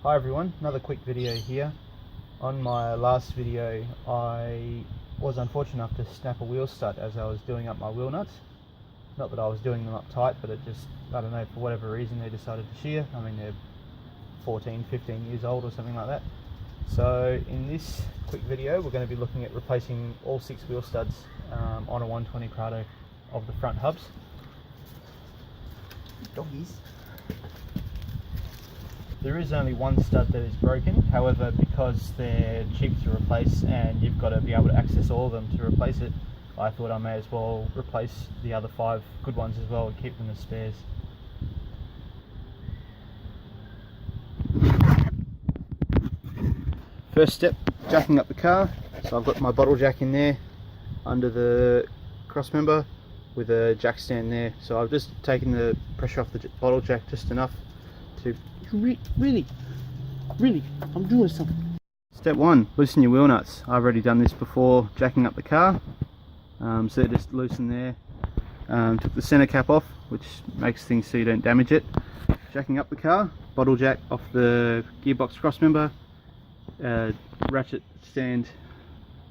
Hi everyone, another quick video here. On my last video I was unfortunate enough to snap a wheel stud as I was doing up my wheel nuts. Not that I was doing them up tight, but it just, I don't know, for whatever reason they decided to shear. I mean, they're 14, 15 years old or something like that. So in this quick video we're going to be looking at replacing all 6 wheel studs on a 120 Prado of the front hubs. Doggies. There is only one stud that is broken, however, because they're cheap to replace and you've got to be able to access all of them to replace it, I thought I may as well replace the other 5 good ones as well and keep them as spares. First step, jacking up the car. So I've got my bottle jack in there under the cross member with a jack stand there. So I've just taken the pressure off the bottle jack just enough to really, I'm doing something. Step 1, loosen your wheel nuts. I've already done this before jacking up the car, so they're just loosened there. Took the center cap off, which makes things so you don't damage it. Jacking up the car, bottle jack off the gearbox cross member, ratchet stand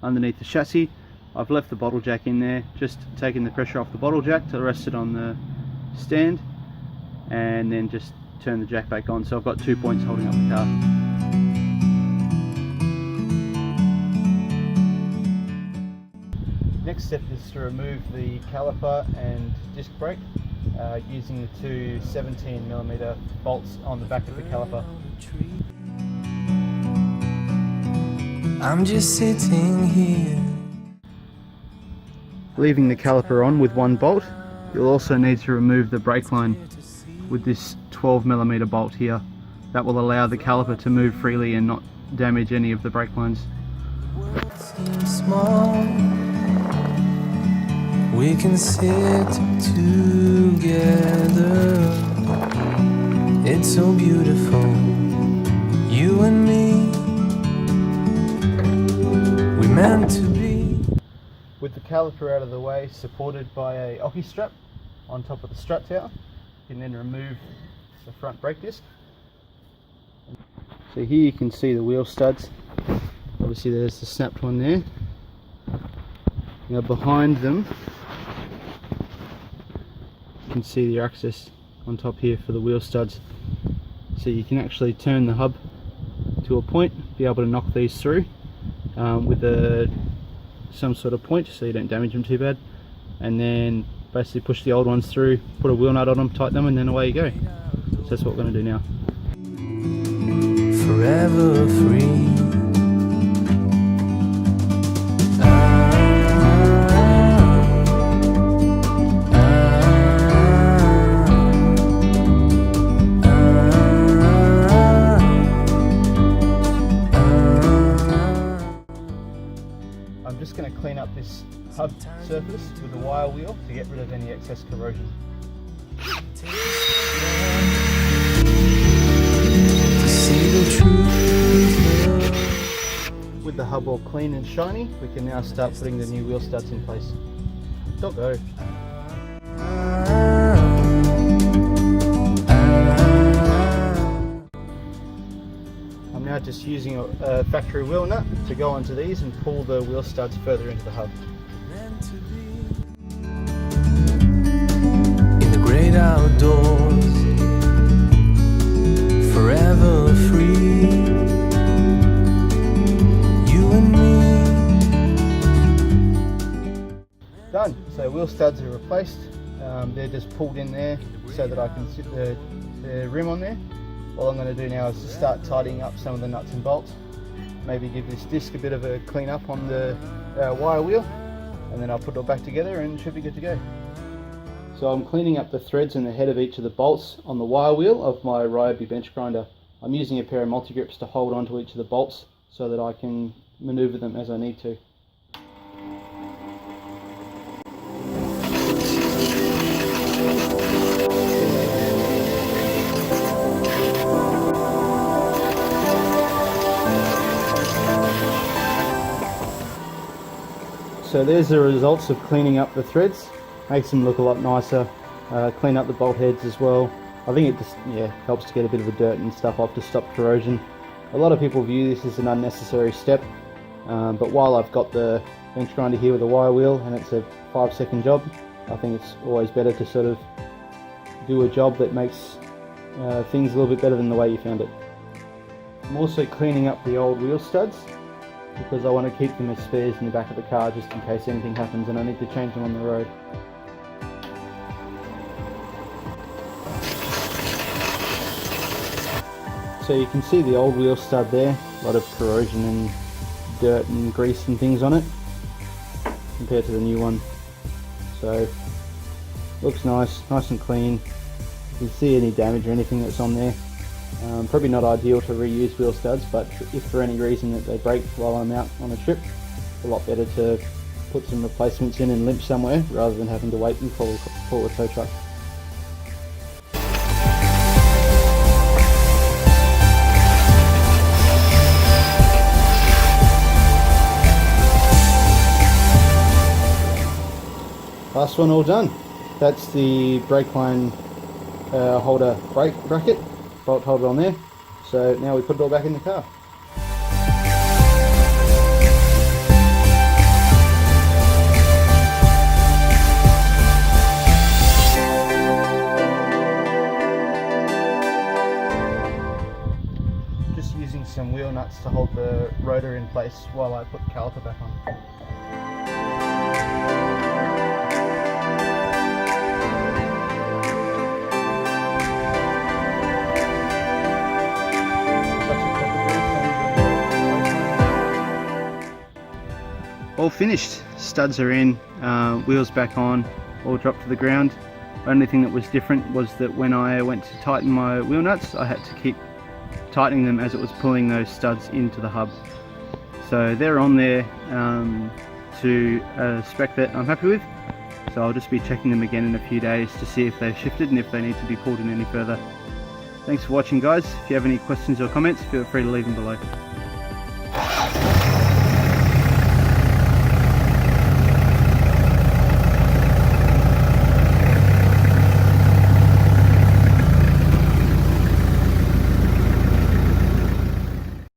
underneath the chassis. I've left the bottle jack in there, just taking the pressure off the bottle jack to rest it on the stand, and then just turn the jack back on. So I've got 2 points holding up the car. Next step is to remove the caliper and disc brake using the 2 17mm bolts on the back of the caliper. I'm just sitting here. Leaving the caliper on with 1 bolt, you'll also need to remove the brake line with this 12mm bolt here. That will allow the caliper to move freely and not damage any of the brake lines. Small, we can sit together. It's so beautiful, you and me. We meant to be. With the caliper out of the way, supported by a hockey strap on top of the strut tower, you can then remove the front brake disc. So here you can see the wheel studs. Obviously there's the snapped one there. Now behind them you can see the access on top here for the wheel studs. So you can actually turn the hub to a point, be able to knock these through with some sort of point so you don't damage them too bad, and then basically push the old ones through, put a wheel nut on them, tighten them, and then away you go. So that's what we're going to do now. Forever free. I'm just going to clean up this hub surface with a wire wheel to get rid of any excess corrosion. With the hub all clean and shiny, we can now start putting the new wheel studs in place. Don't go. I'm now just using a factory wheel nut to go onto these and pull the wheel studs further into the hub. In the great outdoors, forever free, you and me. Done. So wheel studs are replaced. They're just pulled in there so that I can sit the rim on there. All I'm going to do now is to start tidying up some of the nuts and bolts. Maybe give this disc a bit of a clean up on the wire wheel, and then I'll put it all back together and it should be good to go. So I'm cleaning up the threads and the head of each of the bolts on the wire wheel of my Ryobi bench grinder. I'm using a pair of multi-grips to hold onto each of the bolts so that I can maneuver them as I need to. So there's the results of cleaning up the threads. Makes them look a lot nicer. Clean up the bolt heads as well. I think it just helps to get a bit of the dirt and stuff off to stop corrosion. A lot of people view this as an unnecessary step, but while I've got the bench grinder here with a wire wheel and it's a 5-second job, I think it's always better to sort of do a job that makes things a little bit better than the way you found it. I'm also cleaning up the old wheel studs because I want to keep them as spares in the back of the car just in case anything happens and I need to change them on the road. So you can see the old wheel stud there, a lot of corrosion and dirt and grease and things on it compared to the new one. So looks nice and clean. You can see any damage or anything that's on there. Probably not ideal to reuse wheel studs, but if for any reason that they break while I'm out on a trip, it's a lot better to put some replacements in and limp somewhere rather than having to wait and call a tow truck. Last one all done. That's the brake line holder brake bracket, bolt holder on there. So now we put it all back in the car. Just using some wheel nuts to hold the rotor in place while I put the caliper back on. All finished, studs are in, wheels back on, all dropped to the ground. Only thing that was different was that when I went to tighten my wheel nuts, I had to keep tightening them as it was pulling those studs into the hub. So they're on there to a spec that I'm happy with. So I'll just be checking them again in a few days to see if they've shifted and if they need to be pulled in any further. Thanks for watching guys. If you have any questions or comments, feel free to leave them below.